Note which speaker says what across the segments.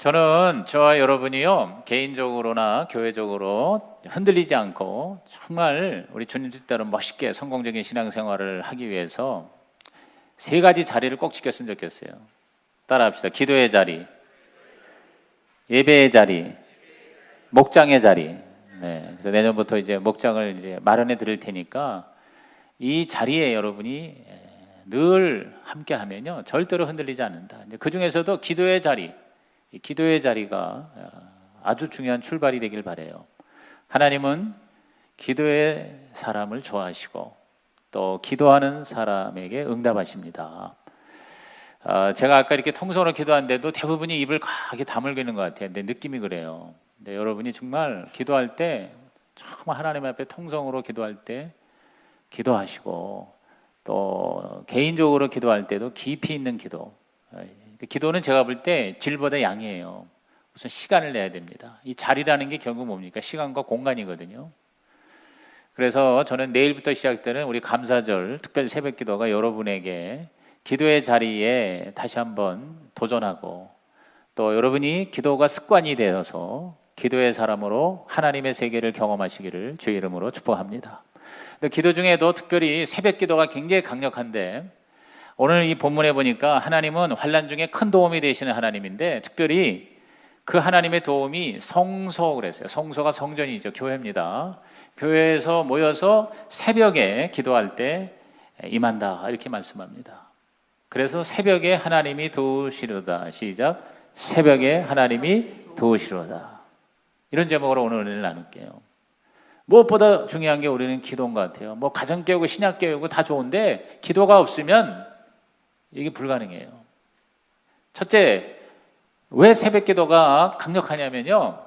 Speaker 1: 저는 저와 여러분이요, 개인적으로나 교회적으로 흔들리지 않고 정말 우리 주님 뜻대로 멋있게 성공적인 신앙생활을 하기 위해서 세 가지 자리를 꼭 지켰으면 좋겠어요. 따라합시다. 기도의 자리, 예배의 자리, 목장의 자리. 네, 그래서 내년부터 이제 목장을 이제 마련해 드릴 테니까 이 자리에 여러분이 늘 함께 하면요, 절대로 흔들리지 않는다. 그 중에서도 기도의 자리, 이 기도의 자리가 아주 중요한 출발이 되길 바라요. 하나님은 기도의 사람을 좋아하시고 또 기도하는 사람에게 응답하십니다. 제가 아까 이렇게 통성으로 기도하는데도 대부분이 입을 가게 다물고 있는 것 같아요. 내 느낌이 그래요. 근데 여러분이 정말 기도할 때 정말 하나님 앞에 통성으로 기도할 때 기도하시고 또 개인적으로 기도할 때도 깊이 있는 기도. 기도는 제가 볼 때 질보다 양이에요. 우선 시간을 내야 됩니다. 이 자리라는 게 결국 뭡니까? 시간과 공간이거든요. 그래서 저는 내일부터 시작되는 우리 감사절 특별 새벽 기도가 여러분에게 기도의 자리에 다시 한번 도전하고 또 여러분이 기도가 습관이 되어서 기도의 사람으로 하나님의 세계를 경험하시기를 주의 이름으로 축복합니다. 기도 중에도 특별히 새벽 기도가 굉장히 강력한데 오늘 이 본문에 보니까 하나님은 환난 중에 큰 도움이 되시는 하나님인데 특별히 그 하나님의 도움이 성소 그랬어요. 성소가 성전이죠. 교회입니다. 교회에서 모여서 새벽에 기도할 때 임한다 이렇게 말씀합니다. 그래서 새벽에 하나님이 도우시려다. 시작. 새벽에 하나님이 도우시려다. 이런 제목으로 오늘 은혜를 나눌게요. 무엇보다 중요한 게 우리는 기도인 것 같아요. 뭐 가정 깨우고 신약 깨우고 다 좋은데 기도가 없으면 이게 불가능해요. 첫째, 왜 새벽 기도가 강력하냐면요,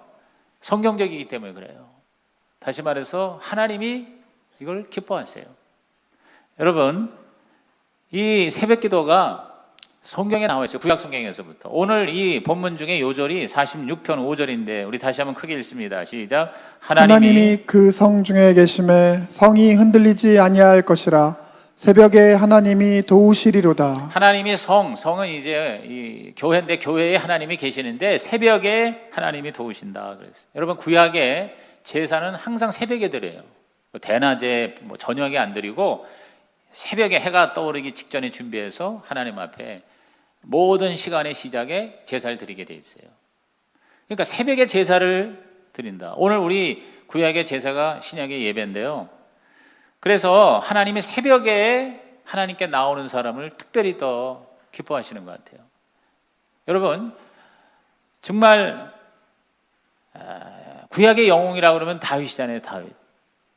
Speaker 1: 성경적이기 때문에 그래요. 다시 말해서 하나님이 이걸 기뻐하세요. 여러분, 이 새벽 기도가 성경에 나와 있어요. 구약 성경에서부터. 오늘 이 본문 중에 요절이 46편 5절인데 우리 다시 한번 크게 읽습니다. 시작.
Speaker 2: 하나님이 그 성 중에 계심에 성이 흔들리지 아니할 것이라. 새벽에 하나님이 도우시리로다.
Speaker 1: 하나님이 성은 이제 이 교회인데 교회에 하나님이 계시는데 새벽에 하나님이 도우신다 그랬어요. 여러분, 구약의 제사는 항상 새벽에 드려요. 대낮에 저녁에 안 드리고 새벽에 해가 떠오르기 직전에 준비해서 하나님 앞에 모든 시간의 시작에 제사를 드리게 돼 있어요. 그러니까 새벽에 제사를 드린다. 오늘 우리 구약의 제사가 신약의 예배인데요. 그래서 하나님이 새벽에 하나님께 나오는 사람을 특별히 더 기뻐하시는 것 같아요. 여러분, 정말 구약의 영웅이라고 그러면 다윗이잖아요. 다윗.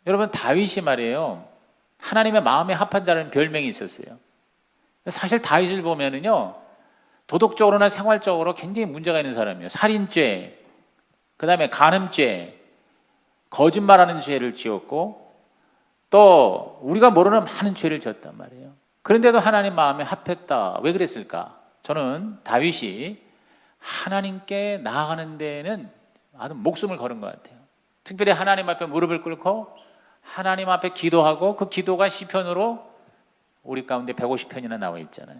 Speaker 1: 여러분, 다윗이 말이에요, 하나님의 마음에 합한 자라는 별명이 있었어요. 사실 다윗을 보면은요, 도덕적으로나 생활적으로 굉장히 문제가 있는 사람이에요. 살인죄, 그 다음에 간음죄, 거짓말하는 죄를 지었고 또 우리가 모르는 많은 죄를 지었단 말이에요. 그런데도 하나님 마음에 합했다. 왜 그랬을까? 저는 다윗이 하나님께 나아가는 데에는 아주 목숨을 걸은 것 같아요. 특별히 하나님 앞에 무릎을 꿇고 하나님 앞에 기도하고 그 기도가 시편으로 우리 가운데 150편이나 나와 있잖아요.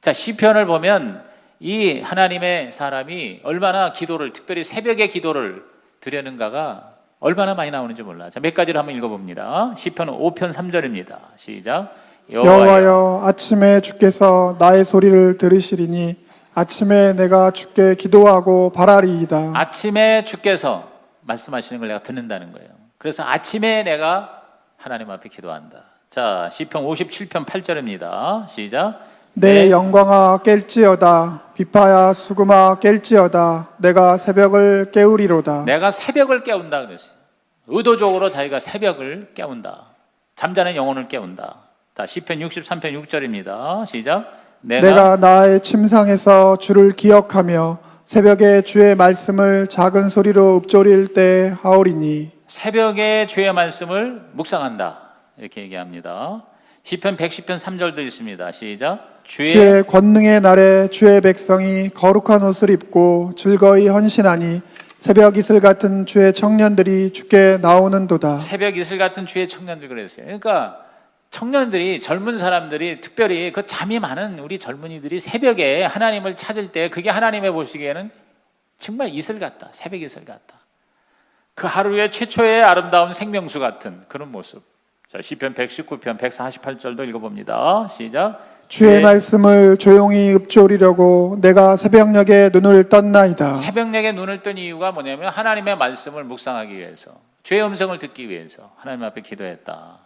Speaker 1: 자, 시편을 보면 이 하나님의 사람이 얼마나 기도를, 특별히 새벽에 기도를 드렸는가가 얼마나 많이 나오는지 몰라. 자, 몇 가지를 한번 읽어봅니다. 시편 5편 3절입니다. 시작.
Speaker 2: 여호와여, 아침에 주께서 나의 소리를 들으시리니 아침에 내가 주께 기도하고 바라리이다.
Speaker 1: 아침에 주께서 말씀하시는 걸 내가 듣는다는 거예요. 그래서 아침에 내가 하나님 앞에 기도한다. 자, 시편 57편 8절입니다. 시작.
Speaker 2: 내 영광아 깰지어다. 비파야 수금아 깰지어다. 내가 새벽을 깨우리로다.
Speaker 1: 내가 새벽을 깨운다 그랬어요. 의도적으로 자기가 새벽을 깨운다. 잠자는 영혼을 깨운다. 자, 시편 63편 6절입니다. 시작.
Speaker 2: 내가 나의 침상에서 주를 기억하며 새벽에 주의 말씀을 작은 소리로 읊조릴 때 하오리니.
Speaker 1: 새벽에 주의 말씀을 묵상한다 이렇게 얘기합니다. 시편 110편 3절도 있습니다. 시작.
Speaker 2: 주의 권능의 날에 주의 백성이 거룩한 옷을 입고 즐거이 헌신하니 새벽 이슬 같은 주의 청년들이 주께 나오는도다.
Speaker 1: 새벽 이슬 같은 주의 청년들 그랬어요. 그러니까 청년들이, 젊은 사람들이, 특별히 그 잠이 많은 우리 젊은이들이 새벽에 하나님을 찾을 때 그게 하나님의 보시기에는 정말 이슬 같다. 새벽 이슬 같다. 그 하루의 최초의 아름다운 생명수 같은 그런 모습. 자, 시편 119편 148절도 읽어봅니다. 시작.
Speaker 2: 주의 말씀을 조용히 읊조리려고 내가 새벽녘에 눈을 떴나이다.
Speaker 1: 새벽녘에 눈을 뜬 이유가 뭐냐면 하나님의 말씀을 묵상하기 위해서, 주의 음성을 듣기 위해서 하나님 앞에 기도했다.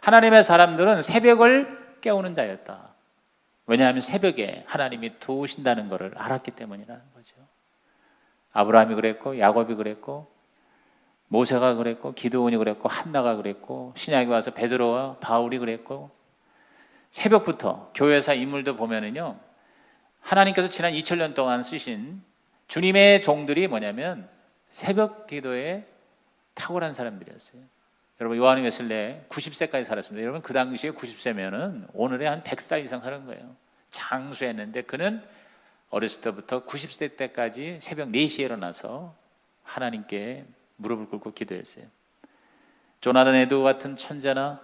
Speaker 1: 하나님의 사람들은 새벽을 깨우는 자였다. 왜냐하면 새벽에 하나님이 도우신다는 것을 알았기 때문이라는 거죠. 아브라함이 그랬고, 야곱이 그랬고, 모세가 그랬고, 기드온이 그랬고, 한나가 그랬고, 신약에 와서 베드로와 바울이 그랬고, 새벽부터 교회사 인물도 보면은요, 하나님께서 지난 2000년 동안 쓰신 주님의 종들이 뭐냐면 새벽 기도에 탁월한 사람들이었어요. 여러분, 요한 웨슬레 90세까지 살았습니다. 여러분, 그 당시에 90세면은 오늘의 한 100살 이상 사는 거예요. 장수했는데 그는 어렸을 때부터 90세 때까지 새벽 4시에 일어나서 하나님께 무릎을 꿇고 기도했어요. 조나단 에드워 같은 천재나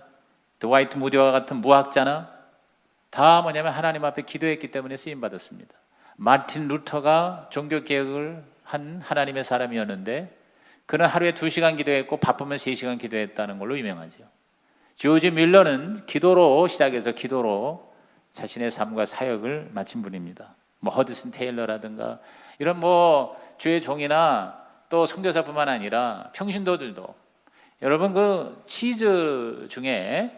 Speaker 1: 드와이트 무디와 같은 무학자나 다 뭐냐면 하나님 앞에 기도했기 때문에 쓰임받았습니다. 마틴 루터가 종교개혁을 한 하나님의 사람이었는데 그는 하루에 2시간 기도했고 바쁘면 3시간 기도했다는 걸로 유명하죠. 조지 밀러는 기도로 시작해서 기도로 자신의 삶과 사역을 마친 분입니다. 뭐 허드슨 테일러라든가 이런 뭐 주의 종이나 또 선교사뿐만 아니라 평신도들도, 여러분 그 치즈 중에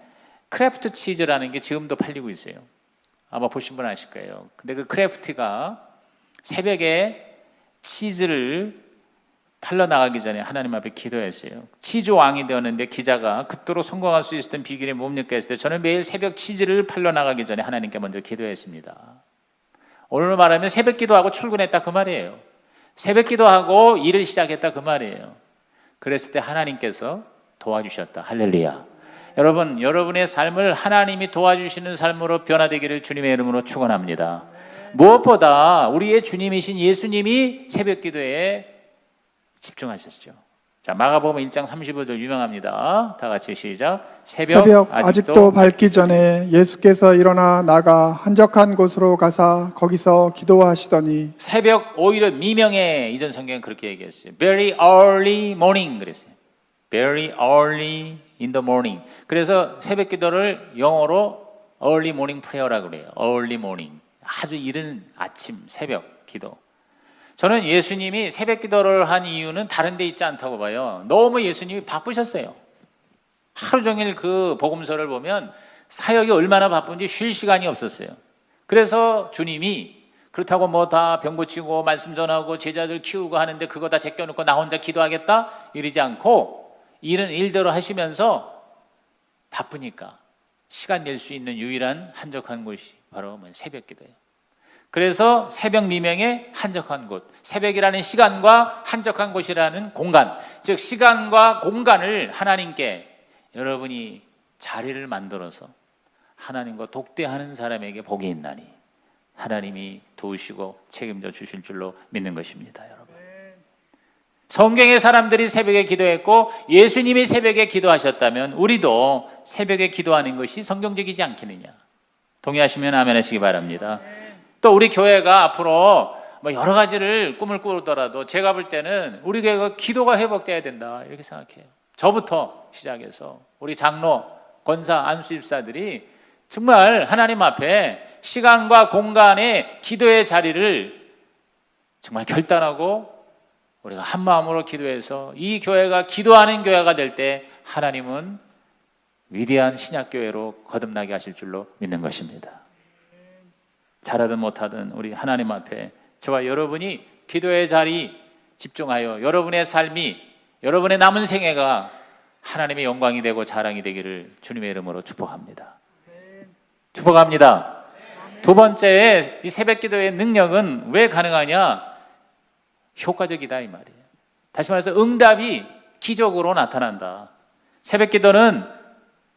Speaker 1: 크래프트 치즈라는 게 지금도 팔리고 있어요. 아마 보신 분 아실 거예요. 근데 그 크래프트가 새벽에 치즈를 팔러 나가기 전에 하나님 앞에 기도했어요. 치즈 왕이 되었는데 기자가 급도로 성공할 수 있었던 비결이 뭡니까 했을 때 저는 매일 새벽 치즈를 팔러 나가기 전에 하나님께 먼저 기도했습니다. 오늘 말하면 새벽 기도하고 출근했다 그 말이에요. 새벽 기도하고 일을 시작했다 그 말이에요. 그랬을 때 하나님께서 도와주셨다. 할렐루야. 여러분, 여러분의 삶을 하나님이 도와주시는 삶으로 변화되기를 주님의 이름으로 축원합니다. 무엇보다 우리의 주님이신 예수님이 새벽 기도에 집중하셨죠. 자, 마가복음 1장 35절 유명합니다. 다 같이 시작. 새벽
Speaker 2: 아직도 밝기 전에 예수께서 일어나 나가 한적한 곳으로 가사 거기서 기도하시더니,
Speaker 1: 새벽 오히려 미명에 이전 성경은 그렇게 얘기했어요. Very early morning 그랬어요. Very early in the morning. 그래서 새벽 기도를 영어로 early morning prayer라고 그래요. early morning. 아주 이른 아침 새벽 기도. 저는 예수님이 새벽 기도를 한 이유는 다른 데 있지 않다고 봐요. 너무 예수님이 바쁘셨어요. 하루 종일 그 복음서를 보면 사역이 얼마나 바쁜지 쉴 시간이 없었어요. 그래서 주님이 그렇다고 뭐 다 병 고치고 말씀 전하고 제자들 키우고 하는데 그거 다 제껴놓고 나 혼자 기도하겠다 이러지 않고 일은 일대로 하시면서 바쁘니까 시간 낼 수 있는 유일한 한적한 곳이 바로 새벽 기도예요. 그래서 새벽 미명의 한적한 곳, 새벽이라는 시간과 한적한 곳이라는 공간, 즉 시간과 공간을 하나님께 여러분이 자리를 만들어서 하나님과 독대하는 사람에게 복이 있나니 하나님이 도우시고 책임져 주실 줄로 믿는 것입니다. 여러분, 성경의 사람들이 새벽에 기도했고 예수님이 새벽에 기도하셨다면 우리도 새벽에 기도하는 것이 성경적이지 않겠느냐. 동의하시면 아멘 하시기 바랍니다. 또 우리 교회가 앞으로 뭐 여러 가지를 꿈을 꾸더라도 제가 볼 때는 우리 교회가 기도가 회복돼야 된다 이렇게 생각해요. 저부터 시작해서 우리 장로, 권사, 안수집사들이 정말 하나님 앞에 시간과 공간의 기도의 자리를 정말 결단하고 우리가 한 마음으로 기도해서 이 교회가 기도하는 교회가 될 때 하나님은 위대한 신약교회로 거듭나게 하실 줄로 믿는 것입니다. 잘하든 못하든 우리 하나님 앞에 저와 여러분이 기도의 자리 집중하여 여러분의 삶이, 여러분의 남은 생애가 하나님의 영광이 되고 자랑이 되기를 주님의 이름으로 축복합니다. 축복합니다. 두 번째, 이 새벽 기도의 능력은 왜 가능하냐? 효과적이다 이 말이에요. 다시 말해서 응답이 기적으로 나타난다. 새벽 기도는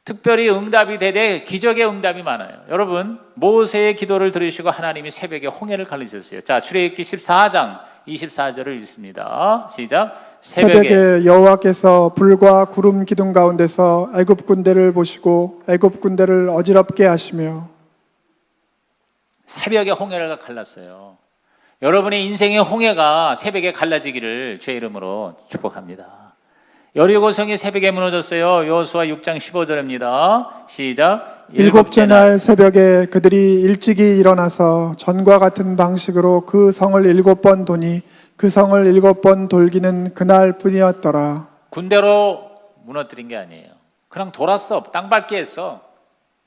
Speaker 1: 특별히 응답이 되되 기적의 응답이 많아요. 여러분, 모세의 기도를 들으시고 하나님이 새벽에 홍해를 가르쳤어요. 자, 출애굽기 14장 24절을 읽습니다. 시작.
Speaker 2: 새벽에 여호와께서 불과 구름 기둥 가운데서 애굽 군대를 보시고 애굽 군대를 어지럽게 하시며.
Speaker 1: 새벽에 홍해를 갈랐어요. 여러분의 인생의 홍해가 새벽에 갈라지기를 주의 이름으로 축복합니다. 여리고성이 새벽에 무너졌어요. 여호수아 6장 15절입니다. 시작.
Speaker 2: 일곱째 날 새벽에 그들이 일찍이 일어나서 전과 같은 방식으로 그 성을 7번 도니 그 성을 7번 돌기는 그날 뿐이었더라.
Speaker 1: 군대로 무너뜨린 게 아니에요. 그냥 돌았어. 땅밟기 했어.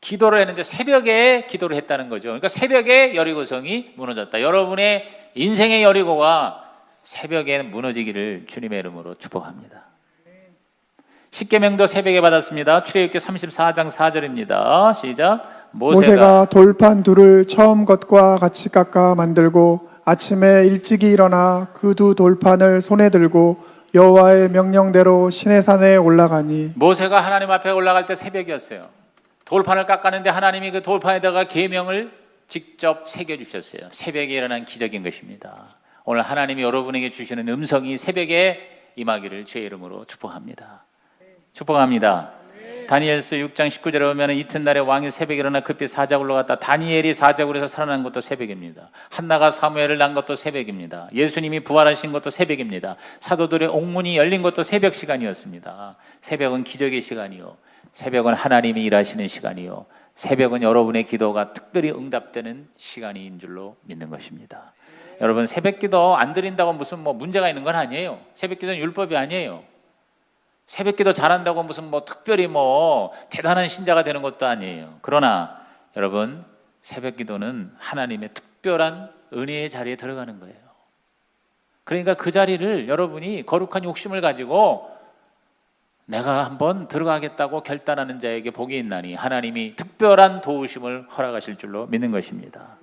Speaker 1: 기도를 했는데 새벽에 기도를 했다는 거죠. 그러니까 새벽에 여리고성이 무너졌다. 여러분의 인생의 여리고가 새벽에 무너지기를 주님의 이름으로 축복합니다. 십계명도 새벽에 받았습니다. 출애굽기 34장 4절입니다. 시작.
Speaker 2: 모세가 돌판 둘을 처음 것과 같이 깎아 만들고 아침에 일찍이 일어나 그 두 돌판을 손에 들고 여호와의 명령대로 시내산에 올라가니
Speaker 1: 모세가 하나님 앞에 올라갈 때 새벽이었어요. 돌판을 깎았는데 하나님이 그 돌판에다가 계명을 직접 새겨주셨어요. 새벽에 일어난 기적인 것입니다. 오늘 하나님이 여러분에게 주시는 음성이 새벽에 임하기를 주의 이름으로 축복합니다. 축복합니다. 다니엘서 6장 19절에 보면 이튿날에 왕이 새벽에 일어나 급히 사자굴로 갔다. 다니엘이 사자굴에서 살아난 것도 새벽입니다. 한나가 사무엘을 낳은 것도 새벽입니다. 예수님이 부활하신 것도 새벽입니다. 사도들의 옥문이 열린 것도 새벽 시간이었습니다. 새벽은 기적의 시간이요, 새벽은 하나님이 일하시는 시간이요, 새벽은 여러분의 기도가 특별히 응답되는 시간인 줄로 믿는 것입니다. 여러분, 새벽 기도 안 드린다고 무슨 문제가 있는 건 아니에요. 새벽 기도는 율법이 아니에요. 새벽 기도 잘한다고 무슨 특별히 대단한 신자가 되는 것도 아니에요. 그러나 여러분, 새벽 기도는 하나님의 특별한 은혜의 자리에 들어가는 거예요. 그러니까 그 자리를 여러분이 거룩한 욕심을 가지고 내가 한번 들어가겠다고 결단하는 자에게 복이 있나니 하나님이 특별한 도우심을 허락하실 줄로 믿는 것입니다.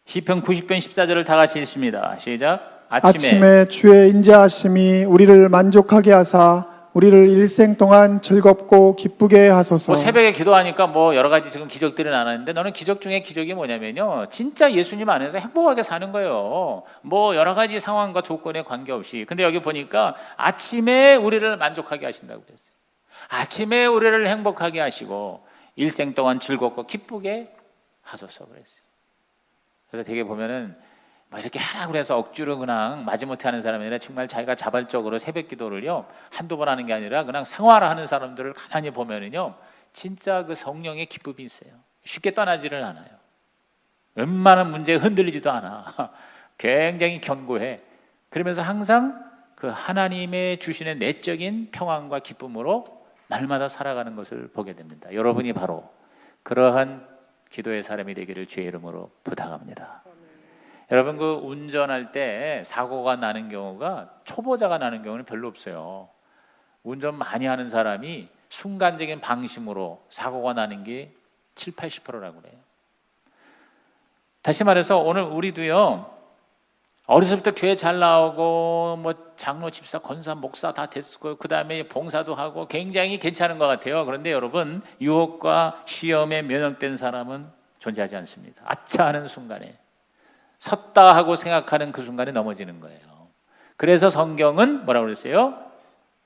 Speaker 1: 시편 90편 14절을 다 같이 읽습니다. 시작.
Speaker 2: 아침에 주의 인자하심이 우리를 만족하게 하사 우리를 일생 동안 즐겁고 기쁘게 하소서.
Speaker 1: 새벽에 기도하니까 여러 가지 지금 기적들이 나왔는데, 너는 기적 중에 기적이 뭐냐면요, 진짜 예수님 안에서 행복하게 사는 거예요. 여러 가지 상황과 조건에 관계없이. 근데 여기 보니까 아침에 우리를 만족하게 하신다고 그랬어요. 아침에 우리를 행복하게 하시고 일생 동안 즐겁고 기쁘게 하소서 그랬어요. 그래서 되게 보면은 이렇게 하라고 해서 억지로 그냥 마지못해 하는 사람이 아니라 정말 자기가 자발적으로 새벽 기도를요 한두 번 하는 게 아니라 그냥 생활하는 사람들을 가만히 보면은요 진짜 그 성령의 기쁨이 있어요. 쉽게 떠나지를 않아요. 웬만한 문제에 흔들리지도 않아. 굉장히 견고해. 그러면서 항상 그 하나님의 주시는 내적인 평안과 기쁨으로 날마다 살아가는 것을 보게 됩니다. 여러분이 바로 그러한 기도의 사람이 되기를 주의 이름으로 부탁합니다. 여러분, 그 운전할 때 사고가 나는 경우가, 초보자가 나는 경우는 별로 없어요. 운전 많이 하는 사람이 순간적인 방심으로 사고가 나는 게 7, 80%라고 그래요. 다시 말해서 오늘 우리도요, 어려서부터 교회 잘 나오고 장로, 집사, 권사, 목사 다 됐고 그 다음에 봉사도 하고 굉장히 괜찮은 것 같아요. 그런데 여러분, 유혹과 시험에 면역된 사람은 존재하지 않습니다. 아차 하는 순간에, 섰다 하고 생각하는 그 순간에 넘어지는 거예요. 그래서 성경은 뭐라고 그랬어요?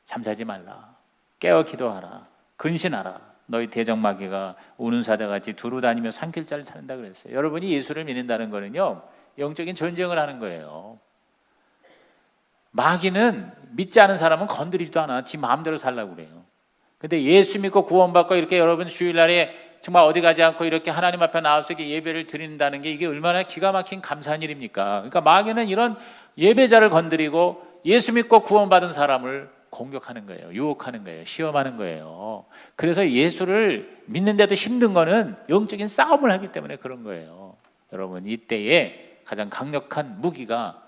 Speaker 1: 잠자지 말라, 깨어 기도하라, 근신하라. 너희 대적마귀가 우는 사자같이 두루 다니며 산길자를 찾는다 그랬어요. 여러분이 예수를 믿는다는 거는요, 영적인 전쟁을 하는 거예요. 마귀는 믿지 않은 사람은 건드리지도 않아. 지 마음대로 살라고 그래요. 근데 예수 믿고 구원받고 이렇게 여러분 주일날에 정말 어디 가지 않고 이렇게 하나님 앞에 나와서 이렇게 예배를 드린다는 게 이게 얼마나 기가 막힌 감사한 일입니까? 그러니까 마귀는 이런 예배자를 건드리고 예수 믿고 구원받은 사람을 공격하는 거예요. 유혹하는 거예요. 시험하는 거예요. 그래서 예수를 믿는데도 힘든 거는 영적인 싸움을 하기 때문에 그런 거예요. 여러분, 이때에 가장 강력한 무기가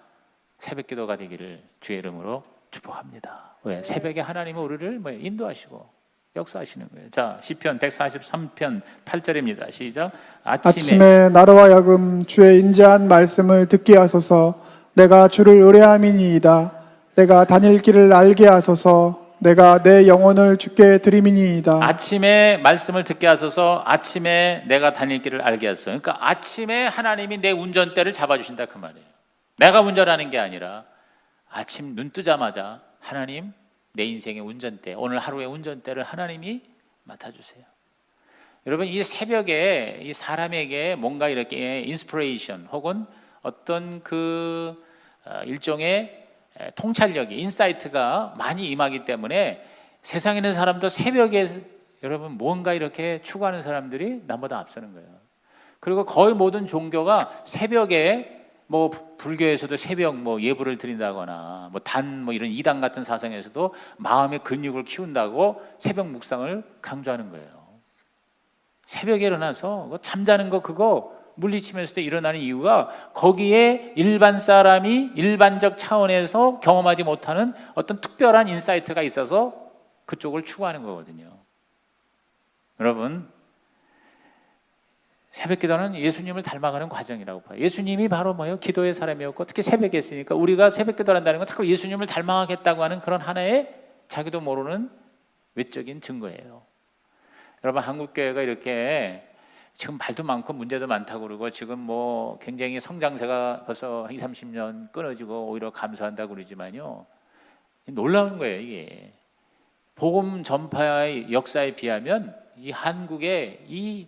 Speaker 1: 새벽 기도가 되기를 주의 이름으로 축복합니다. 왜? 새벽에 하나님은 우리를 인도하시고 역사하시는 거예요. 자, 시편 143편 8절입니다. 시작.
Speaker 2: 아침에 나로 하여금 주의 인자한 말씀을 듣게 하소서. 내가 주를 의뢰함이니이다. 내가 다닐 길을 알게 하소서. 내가 내 영혼을 주께 드림이니이다.
Speaker 1: 아침에 말씀을 듣게 하소서. 아침에 내가 다닐 길을 알게 하소서. 그러니까 아침에 하나님이 내 운전대를 잡아주신다 그 말이에요. 내가 운전하는 게 아니라 아침 눈 뜨자마자 하나님, 내 인생의 운전대, 오늘 하루의 운전대를 하나님이 맡아주세요. 여러분, 이 새벽에 이 사람에게 뭔가 이렇게 인스피레이션 혹은 어떤 그 일종의 통찰력이, 인사이트가 많이 임하기 때문에 세상에 있는 사람도 새벽에 여러분 뭔가 이렇게 추구하는 사람들이 남보다 앞서는 거예요. 그리고 거의 모든 종교가 새벽에 뭐 불교에서도 새벽 뭐 예불을 드린다거나 뭐 이런 이단 같은 사상에서도 마음의 근육을 키운다고 새벽 묵상을 강조하는 거예요. 새벽에 일어나서 잠자는 거 그거 물리치면서도 일어나는 이유가 거기에 일반 사람이 일반적 차원에서 경험하지 못하는 어떤 특별한 인사이트가 있어서 그쪽을 추구하는 거거든요. 여러분, 새벽 기도는 예수님을 닮아가는 과정이라고 봐요. 예수님이 바로 뭐예요? 기도의 사람이었고 특히 새벽에 했으니까 우리가 새벽 기도를 한다는 건 자꾸 예수님을 닮아가겠다고 하는 그런 하나의 자기도 모르는 외적인 증거예요. 여러분, 한국교회가 이렇게 지금 말도 많고 문제도 많다고 그러고 지금 뭐 굉장히 성장세가 벌써 20, 30년 끊어지고 오히려 감소한다고 그러지만요, 놀라운 거예요. 이게 복음 전파의 역사에 비하면 이 한국의 이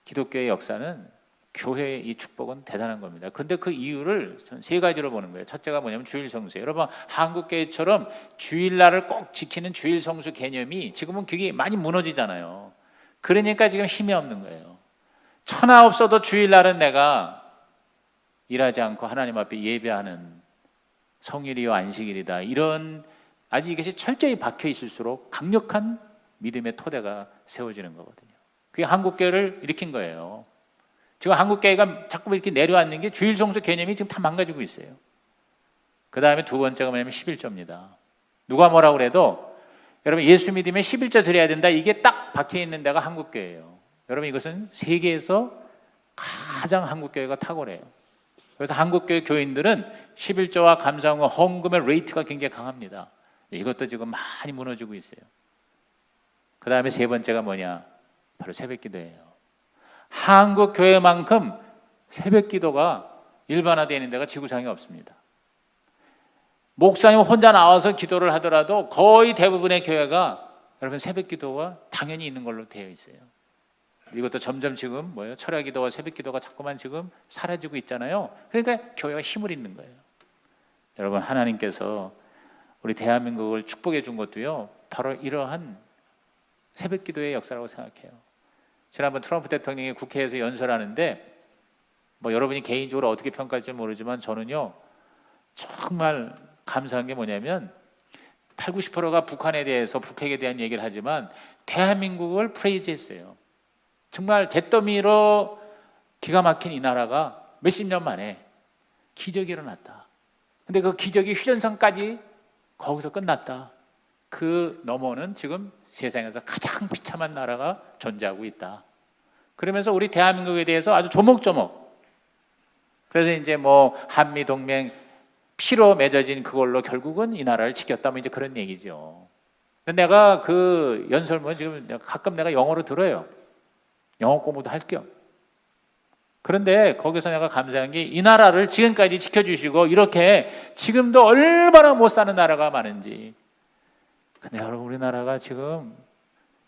Speaker 1: 기독교의 역사는, 교회의 이 축복은 대단한 겁니다. 근데 그 이유를 세 가지로 보는 거예요. 첫째가 뭐냐면 주일 성수예요. 여러분, 한국교회처럼 주일날을 꼭 지키는 주일 성수 개념이 지금은 그게 많이 무너지잖아요. 그러니까 지금 힘이 없는 거예요. 천하 없어도 주일날은 내가 일하지 않고 하나님 앞에 예배하는 성일이요 안식일이다, 이런 아직 이것이 철저히 박혀 있을수록 강력한 믿음의 토대가 세워지는 거거든요. 그게 한국교회를 일으킨 거예요. 지금 한국교회가 자꾸 이렇게 내려앉는 게 주일 성수 개념이 지금 다 망가지고 있어요. 그 다음에 두 번째가 뭐냐면 11조입니다. 누가 뭐라고 그래도 여러분, 예수 믿으면 11조 드려야 된다, 이게 딱 박혀 있는 데가 한국교회예요. 여러분, 이것은 세계에서 가장 한국교회가 탁월해요. 그래서 한국교회 교인들은 11조와 감사원과 헌금의 레이트가 굉장히 강합니다. 이것도 지금 많이 무너지고 있어요. 그 다음에 세 번째가 뭐냐? 바로 새벽기도예요. 한국교회만큼 새벽기도가 일반화되어 있는 데가 지구상에 없습니다. 목사님 혼자 나와서 기도를 하더라도 거의 대부분의 교회가 여러분 새벽기도가 당연히 있는 걸로 되어 있어요. 이것도 점점 지금 뭐예요? 철야기도와 새벽기도가 자꾸만 지금 사라지고 있잖아요. 그러니까 교회가 힘을 잃는 거예요. 여러분, 하나님께서 우리 대한민국을 축복해 준 것도요, 바로 이러한 새벽기도의 역사라고 생각해요. 지난번 트럼프 대통령이 국회에서 연설하는데 뭐 여러분이 개인적으로 어떻게 평가할지 모르지만 저는요 정말 감사한 게 뭐냐면 8, 90%가 북한에 대해서, 북핵에 대한 얘기를 하지만 대한민국을 프레이즈했어요. 정말 잿더미로 기가 막힌 이 나라가 몇십 년 만에 기적이 일어났다. 근데 그 기적이 휴전선까지 거기서 끝났다. 그 너머는 지금 세상에서 가장 비참한 나라가 존재하고 있다. 그러면서 우리 대한민국에 대해서 아주 조목조목, 그래서 이제 뭐 한미동맹 피로 맺어진 그걸로 결국은 이 나라를 지켰다, 뭐 이제 그런 얘기죠. 근데 내가 그 연설문 지금 가끔 내가 영어로 들어요. 영어 공부도 할 겸. 그런데 거기서 내가 감사한 게 이 나라를 지금까지 지켜주시고 이렇게 지금도 얼마나 못 사는 나라가 많은지. 근데 여러분, 우리나라가 지금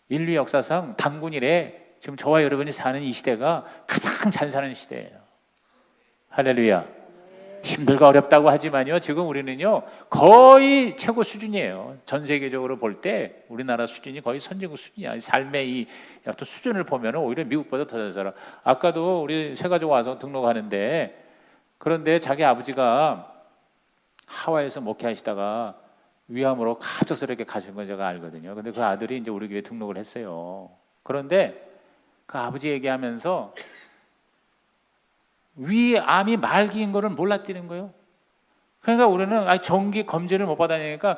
Speaker 1: 인류 역사상 단군 이래 지금 저와 여러분이 사는 이 시대가 가장 잘 사는 시대예요. 할렐루야. 힘들고 어렵다고 하지만요, 지금 우리는요 거의 최고 수준이에요. 전 세계적으로 볼 때 우리나라 수준이 거의 선진국 수준이야. 삶의 이 어떤 수준을 보면 오히려 미국보다 더 잘 살아. 아까도 우리 세 가족 와서 등록하는데, 그런데 자기 아버지가 하와이에서 목회하시다가 위암으로 갑작스럽게 가신 건 제가 알거든요. 근데 그 아들이 이제 우리 교회 등록을 했어요. 그런데 그 아버지 얘기하면서 위암이 말기인 거를 몰랐다는 거예요. 그러니까 우리는 정기 검진을 못 받아내니까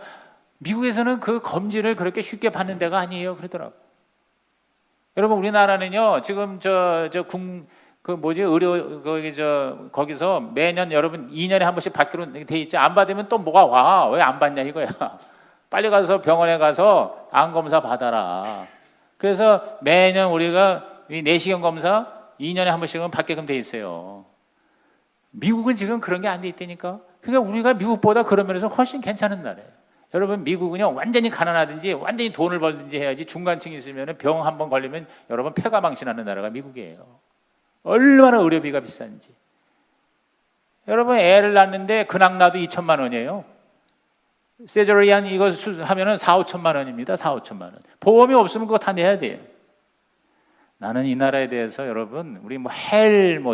Speaker 1: 미국에서는 그 검진을 그렇게 쉽게 받는 데가 아니에요, 그러더라고. 여러분, 우리나라는요 지금 의료 거기서 매년 여러분 2년에 한 번씩 받기로 돼 있지. 안 받으면 또 뭐가 와? 왜 안 받냐 이거야. 빨리 가서 병원에 가서 암 검사 받아라. 그래서 매년 우리가 이 내시경 검사 2년에 한 번씩은 받게끔 돼 있어요. 미국은 지금 그런 게 안 돼 있다니까. 그러니까 우리가 미국보다 그런 면에서 훨씬 괜찮은 나라예요. 여러분, 미국은요 완전히 가난하든지 완전히 돈을 벌든지 해야지 중간층이 있으면 병 한 번 걸리면 여러분 폐가 망신하는 나라가 미국이에요. 얼마나 의료비가 비싼지. 여러분 애를 낳는데 근황 나도 2천만 원이에요. 세저리안 이거 하면은 4, 5천만 원입니다. 4, 5천만 원. 보험이 없으면 그거 다 내야 돼요. 나는 이 나라에 대해서 여러분 우리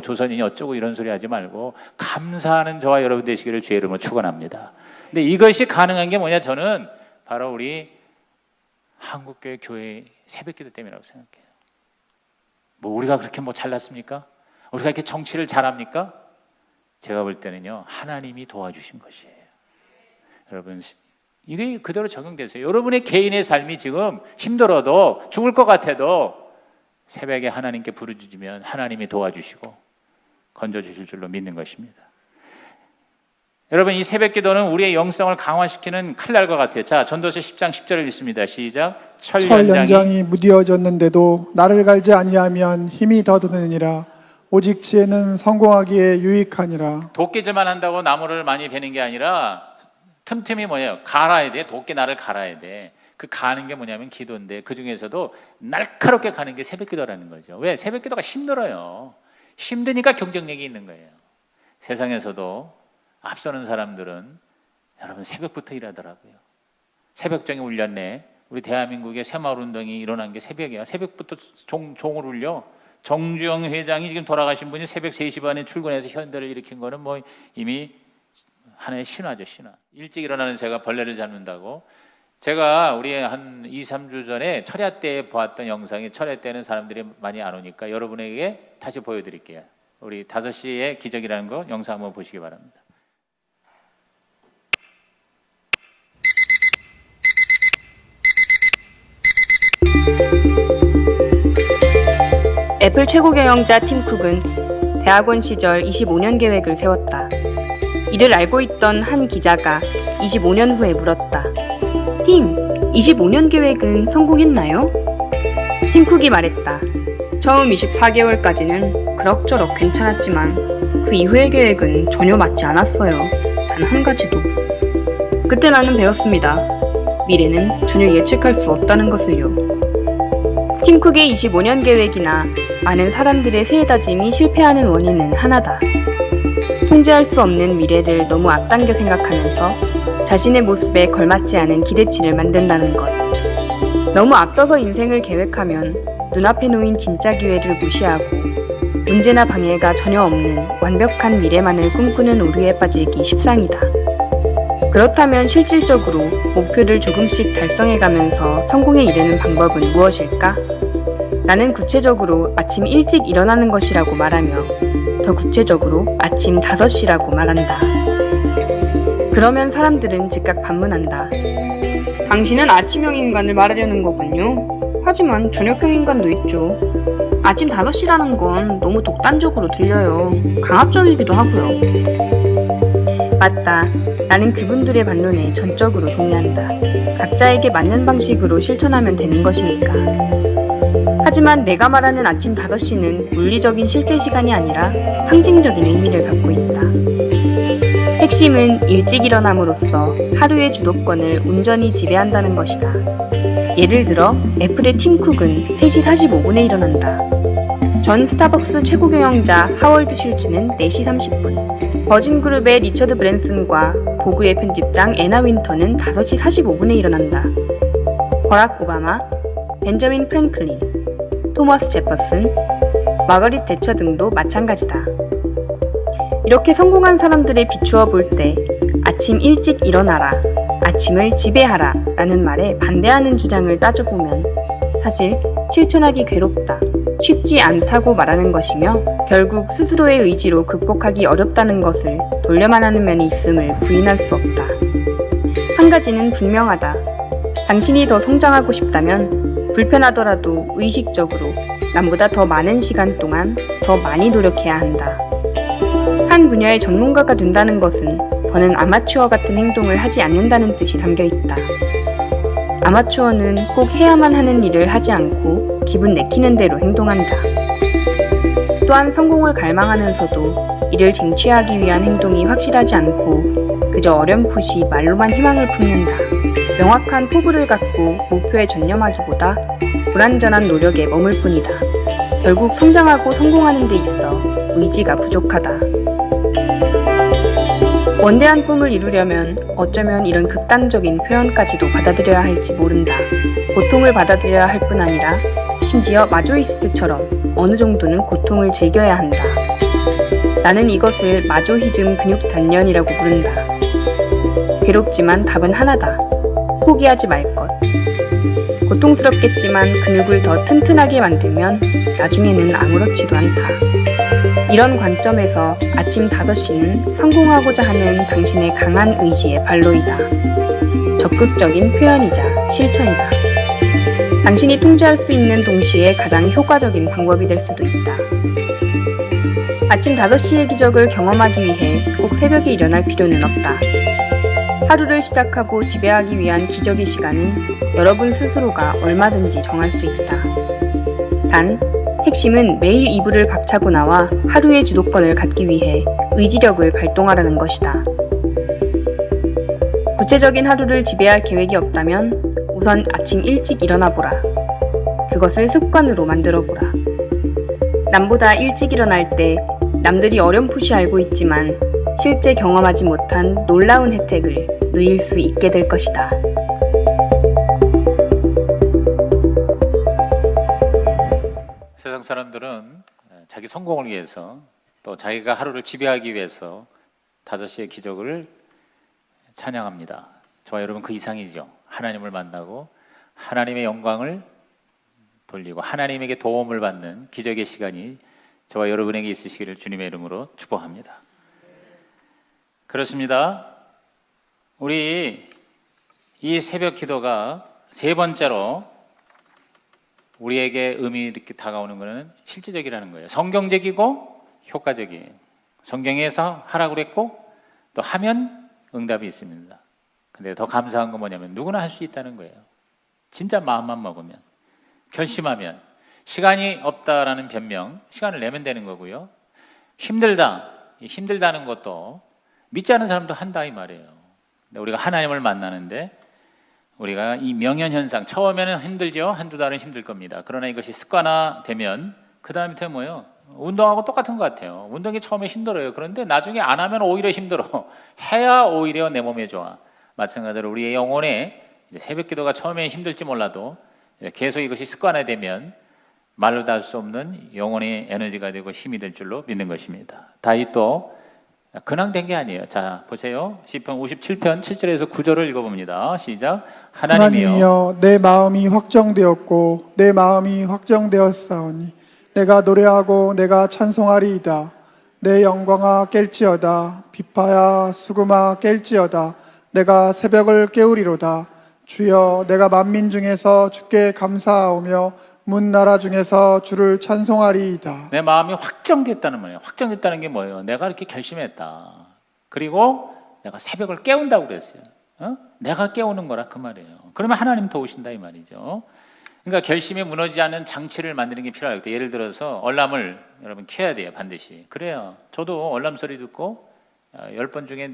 Speaker 1: 조선인이 어쩌고 이런 소리 하지 말고 감사하는 저와 여러분 되시기를 주의 이름으로 축원합니다. 근데 이것이 가능한 게 뭐냐? 저는 바로 우리 한국교회 교회 새벽기도 때문이라고 생각해요. 뭐 우리가 그렇게 잘났습니까? 우리가 이렇게 정치를 잘합니까? 제가 볼 때는요, 하나님이 도와주신 것이에요. 여러분, 이게 그대로 적용되세요. 여러분의 개인의 삶이 지금 힘들어도 죽을 것 같아도 새벽에 하나님께 부르짖으면 하나님이 도와주시고 건져주실 줄로 믿는 것입니다. 여러분, 이 새벽 기도는 우리의 영성을 강화시키는 칼날과 같아요. 자, 전도서 10장 10절을 읽습니다. 시작. 철 연장이
Speaker 2: 무디어졌는데도 나를 갈지 아니하면 힘이 더 드느니라. 오직 지혜는 성공하기에 유익하니라.
Speaker 1: 도끼질만 한다고 나무를 많이 베는 게 아니라 틈틈이 뭐예요? 갈아야 돼. 도끼 나를 갈아야 돼. 그 가는 게 뭐냐면 기도인데 그 중에서도 날카롭게 가는 게 새벽 기도라는 거죠. 왜? 새벽 기도가 힘들어요. 힘드니까 경쟁력이 있는 거예요. 세상에서도 앞서는 사람들은 여러분 새벽부터 일하더라고요. 새벽정이 울렸네. 우리 대한민국의 새마을운동이 일어난 게 새벽이야. 새벽부터 종을 울려. 정주영 회장이 지금 돌아가신 분이 새벽 3시 반에 출근해서 현대를 일으킨 거는 이미 하나의 신화죠, 신화. 일찍 일어나는 새가 벌레를 잡는다고. 제가 우리 한 2, 3주 전에 철야 때 보았던 영상이, 철야 때는 사람들이 많이 안 오니까 여러분에게 다시 보여드릴게요. 우리 5시의 기적이라는 거 영상 한번 보시기 바랍니다.
Speaker 3: 애플 최고 경영자 팀 쿡은 대학원 시절 25년 계획을 세웠다. 이를 알고 있던 한 기자가 25년 후에 물었다. 팀, 25년 계획은 성공했나요? 팀 쿡이 말했다. 처음 24개월까지는 그럭저럭 괜찮았지만 그 이후의 계획은 전혀 맞지 않았어요. 단 한 가지도. 그때 나는 배웠습니다. 미래는 전혀 예측할 수 없다는 것을요. 팀 쿡의 25년 계획이나 많은 사람들의 새해 다짐이 실패하는 원인은 하나다. 통제할 수 없는 미래를 너무 앞당겨 생각하면서 자신의 모습에 걸맞지 않은 기대치를 만든다는 것. 너무 앞서서 인생을 계획하면 눈앞에 놓인 진짜 기회를 무시하고 문제나 방해가 전혀 없는 완벽한 미래만을 꿈꾸는 오류에 빠지기 십상이다. 그렇다면 실질적으로 목표를 조금씩 달성해가면서 성공에 이르는 방법은 무엇일까? 나는 구체적으로 아침 일찍 일어나는 것이라고 말하며 더 구체적으로 아침 5시라고 말한다. 그러면 사람들은 즉각 반문한다. 당신은 아침형 인간을 말하려는 거군요. 하지만 저녁형 인간도 있죠. 아침 5시라는 건 너무 독단적으로 들려요. 강압적이기도 하고요. 맞다. 나는 그분들의 반론에 전적으로 동의한다. 각자에게 맞는 방식으로 실천하면 되는 것이니까. 하지만 내가 말하는 아침 5시는 물리적인 실제 시간이 아니라 상징적인 의미를 갖고 있다. 핵심은 일찍 일어남으로써 하루의 주도권을 온전히 지배한다는 것이다. 예를 들어 애플의 팀 쿡은 3시 45분에 일어난다. 전 스타벅스 최고 경영자 하월드 슐츠는 4시 30분, 버진그룹의 리처드 브랜슨과 보그의 편집장 애나 윈터는 5시 45분에 일어난다. 버락 오바마, 벤저민 프랭클린, 토머스 제퍼슨, 마거릿 대처 등도 마찬가지다. 이렇게 성공한 사람들을 비추어 볼 때 아침 일찍 일어나라, 아침을 지배하라 라는 말에 반대하는 주장을 따져보면 사실 실천하기 괴롭다, 쉽지 않다고 말하는 것이며 결국 스스로의 의지로 극복하기 어렵다는 것을 돌려만 하는 면이 있음을 부인할 수 없다. 한 가지는 분명하다. 당신이 더 성장하고 싶다면 불편하더라도 의식적으로 남보다 더 많은 시간 동안 더 많이 노력해야 한다. 한 분야의 전문가가 된다는 것은 더는 아마추어 같은 행동을 하지 않는다는 뜻이 담겨 있다. 아마추어는 꼭 해야만 하는 일을 하지 않고 기분 내키는 대로 행동한다. 또한 성공을 갈망하면서도 이를 쟁취하기 위한 행동이 확실하지 않고 그저 어렴풋이 말로만 희망을 품는다. 명확한 포부를 갖고 목표에 전념하기보다 불완전한 노력에 머물 뿐이다. 결국 성장하고 성공하는 데 있어 의지가 부족하다. 원대한 꿈을 이루려면 어쩌면 이런 극단적인 표현까지도 받아들여야 할지 모른다. 고통을 받아들여야 할 뿐 아니라 심지어 마조이스트처럼 어느 정도는 고통을 즐겨야 한다. 나는 이것을 마조히즘 근육 단련이라고 부른다. 괴롭지만 답은 하나다. 포기하지 말 것. 고통스럽겠지만 근육을 더 튼튼하게 만들면 나중에는 아무렇지도 않다. 이런 관점에서 아침 5시는 성공하고자 하는 당신의 강한 의지의 발로이다. 적극적인 표현이자 실천이다. 당신이 통제할 수 있는 동시에 가장 효과적인 방법이 될 수도 있다. 아침 5시의 기적을 경험하기 위해 꼭 새벽에 일어날 필요는 없다. 하루를 시작하고 지배하기 위한 기적의 시간은 여러분 스스로가 얼마든지 정할 수 있다. 단, 핵심은 매일 이불을 박차고 나와 하루의 주도권을 갖기 위해 의지력을 발동하라는 것이다. 구체적인 하루를 지배할 계획이 없다면 우선 아침 일찍 일어나 보라. 그것을 습관으로 만들어 보라. 남보다 일찍 일어날 때 남들이 어렴풋이 알고 있지만 실제 경험하지 못한 놀라운 혜택을 누릴 수 있게 될 것이다.
Speaker 1: 세상 사람들은 자기 성공을 위해서 또 자기가 하루를 지배하기 위해서 5시의 기적을 찬양합니다. 저와 여러분 그 이상이죠. 하나님을 만나고 하나님의 영광을 돌리고 하나님에게 도움을 받는 기적의 시간이 저와 여러분에게 있으시기를 주님의 이름으로 축복합니다. 그렇습니다. 우리 이 새벽 기도가 세 번째로 우리에게 의미 있게 다가오는 것은 실제적이라는 거예요. 성경적이고 효과적이에요. 성경에서 하라고 그랬고 또 하면 응답이 있습니다. 근데 더 감사한 건 뭐냐면 누구나 할 수 있다는 거예요. 진짜 마음만 먹으면, 결심하면. 시간이 없다라는 변명, 시간을 내면 되는 거고요. 힘들다는 것도 믿지 않은 사람도 한다 이 말이에요. 근데 우리가 하나님을 만나는데 우리가 이 명현현상, 처음에는 힘들죠. 한두 달은 힘들 겁니다. 그러나 이것이 습관화되면 그 다음부터 뭐예요? 운동하고 똑같은 것 같아요. 운동이 처음에 힘들어요. 그런데 나중에 안 하면 오히려 힘들어. 해야 오히려 내 몸에 좋아. 마찬가지로 우리의 영혼에 새벽 기도가 처음에 힘들지 몰라도 계속 이것이 습관화되면 말로 다 할 수 없는 영혼의 에너지가 되고 힘이 될 줄로 믿는 것입니다. 다윗도 근황된 게 아니에요. 자, 보세요. 시편 57편 7절에서 9절을 읽어봅니다. 시작.
Speaker 2: 하나님이여 내 마음이 확정되었고 내 마음이 확정되었사오니 내가 노래하고 내가 찬송하리이다. 내 영광아 깰지어다. 비파야 수금아 깰지어다. 내가 새벽을 깨우리로다. 주여 내가 만민 중에서 주께 감사하오며 문 나라 중에서 주를 찬송하리이다.
Speaker 1: 내 마음이 확정됐다는 말이에요. 확정됐다는 게 뭐예요? 내가 이렇게 결심했다. 그리고 내가 새벽을 깨운다고 그랬어요. 내가 깨우는 거라 그 말이에요. 그러면 하나님 도우신다 이 말이죠. 그러니까 결심이 무너지지 않는 장치를 만드는 게 필요하겠다. 예를 들어서 얼람을 여러분 켜야 돼요. 반드시. 그래요. 저도 얼람 소리 듣고 10번 중에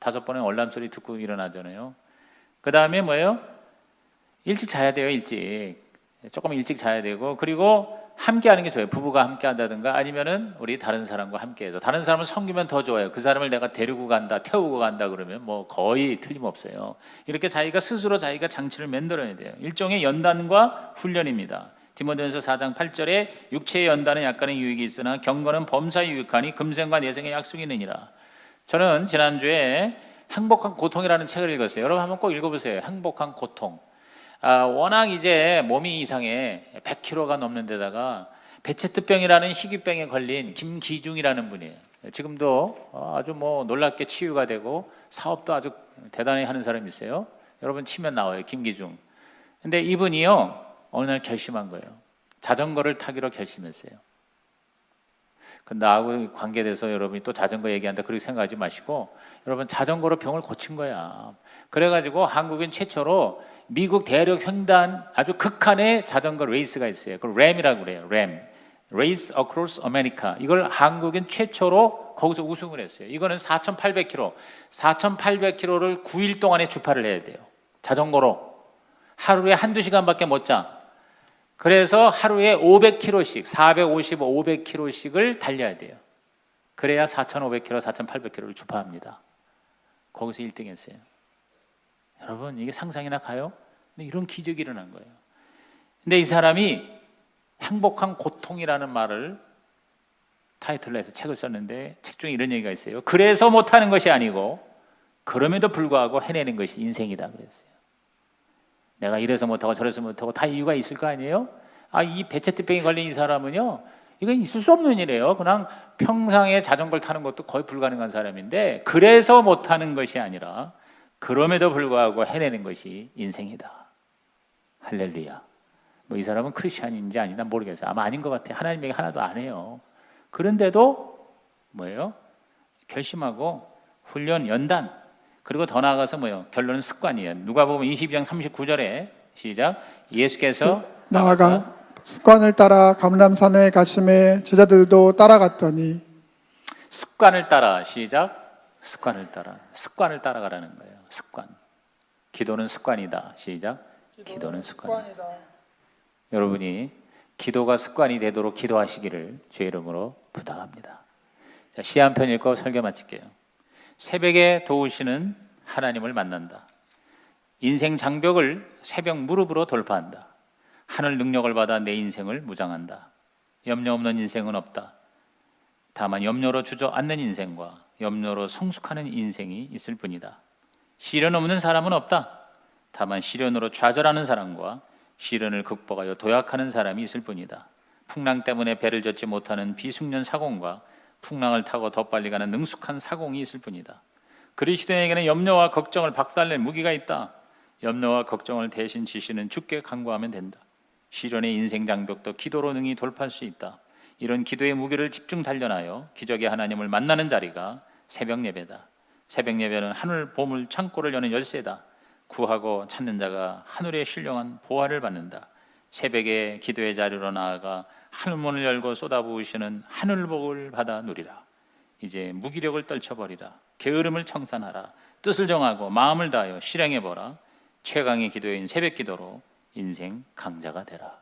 Speaker 1: 5번은 얼람 소리 듣고 일어나잖아요. 그 다음에 뭐예요? 일찍 자야 돼요. 조금 일찍 자야 되고, 그리고 함께 하는 게 좋아요. 부부가 함께 한다든가 아니면은 우리 다른 사람과 함께 해서, 다른 사람을 섬기면 더 좋아요. 그 사람을 내가 데리고 간다, 태우고 간다 그러면 뭐 거의 틀림없어요. 이렇게 자기가 스스로 자기가 장치를 만들어야 돼요. 일종의 연단과 훈련입니다. 디모데전서 4장 8절에 육체의 연단은 약간의 유익이 있으나 경건은 범사에 유익하니 금생과 내생의 약속이 있느니라. 저는 지난주에 행복한 고통이라는 책을 읽었어요. 여러분 한번 꼭 읽어보세요. 행복한 고통. 워낙 이제 몸이 이상해 100kg가 넘는 데다가 배체트병이라는 희귀병에 걸린 김기중이라는 분이에요. 지금도 아주 뭐 놀랍게 치유가 되고 사업도 아주 대단히 하는 사람이 있어요. 여러분 치면 나와요. 김기중. 근데 이분이요 어느 날 결심한 거예요. 자전거를 타기로 결심했어요. 나하고 관계돼서 여러분이 또 자전거 얘기한다 그렇게 생각하지 마시고, 여러분 자전거로 병을 고친 거야. 그래가지고 한국인 최초로 미국 대륙 횡단 아주 극한의 자전거 레이스가 있어요. 그걸 램이라고 그래요. 램. Race Across America. 이걸 한국인 최초로 거기서 우승을 했어요. 이거는 4,800km. 4,800km를 9일 동안에 주파를 해야 돼요. 자전거로. 하루에 한두 시간밖에 못 자. 그래서 하루에 500km씩, 450, 500km씩을 달려야 돼요. 그래야 4,500km, 4,800km를 주파합니다. 거기서 1등 했어요. 여러분, 이게 상상이나 가요? 근데 이런 기적이 일어난 거예요. 근데 이 사람이 행복한 고통이라는 말을 타이틀로 해서 책을 썼는데, 책 중에 이런 얘기가 있어요. 그래서 못하는 것이 아니고 그럼에도 불구하고 해내는 것이 인생이다 그랬어요. 내가 이래서 못하고 저래서 못하고 다 이유가 있을 거 아니에요? 이 베체트병에 걸린 이 사람은요, 이건 있을 수 없는 일이에요. 그냥 평상에 자전거를 타는 것도 거의 불가능한 사람인데, 그래서 못하는 것이 아니라 그럼에도 불구하고 해내는 것이 인생이다. 할렐루야. 이 사람은 크리스찬인지 아닌지 난 모르겠어요. 아마 아닌 것 같아요. 하나님 얘기 하나도 안 해요. 그런데도 뭐예요? 결심하고 훈련, 연단, 그리고 더 나아가서 뭐예요? 결론은 습관이에요. 누가복음 22장 39절에 시작. 예수께서
Speaker 2: 나아가 습관을 따라 감람산에 가심에 제자들도 따라갔더니.
Speaker 1: 습관을 따라 시작. 습관을 따라가라는 거예요. 습관. 기도는 습관이다. 시작. 기도는 습관이다. 여러분이 기도가 습관이 되도록 기도하시기를 주의 이름으로 부탁합니다. 자, 시 한 편 읽고 설교 마칠게요. 새벽에 도우시는 하나님을 만난다. 인생 장벽을 새벽 무릎으로 돌파한다. 하늘 능력을 받아 내 인생을 무장한다. 염려 없는 인생은 없다. 다만 염려로 주저앉는 인생과 염려로 성숙하는 인생이 있을 뿐이다. 시련 없는 사람은 없다. 다만 시련으로 좌절하는 사람과 시련을 극복하여 도약하는 사람이 있을 뿐이다. 풍랑 때문에 배를 젓지 못하는 비숙련 사공과 풍랑을 타고 더 빨리 가는 능숙한 사공이 있을 뿐이다. 그리스도인에게는 염려와 걱정을 박살낼 무기가 있다. 염려와 걱정을 대신 지시는 주께 간구하면 된다. 시련의 인생 장벽도 기도로 능히 돌파할 수 있다. 이런 기도의 무기를 집중 단련하여 기적의 하나님을 만나는 자리가 새벽 예배다. 새벽 예배는 하늘 보물 창고를 여는 열쇠다. 구하고 찾는 자가 하늘의 신령한 보화를 받는다. 새벽에 기도의 자리로 나아가 하늘문을 열고 쏟아부으시는 하늘복을 받아 누리라. 이제 무기력을 떨쳐버리라. 게으름을 청산하라. 뜻을 정하고 마음을 다하여 실행해보라. 최강의 기도인 새벽 기도로 인생 강자가 되라.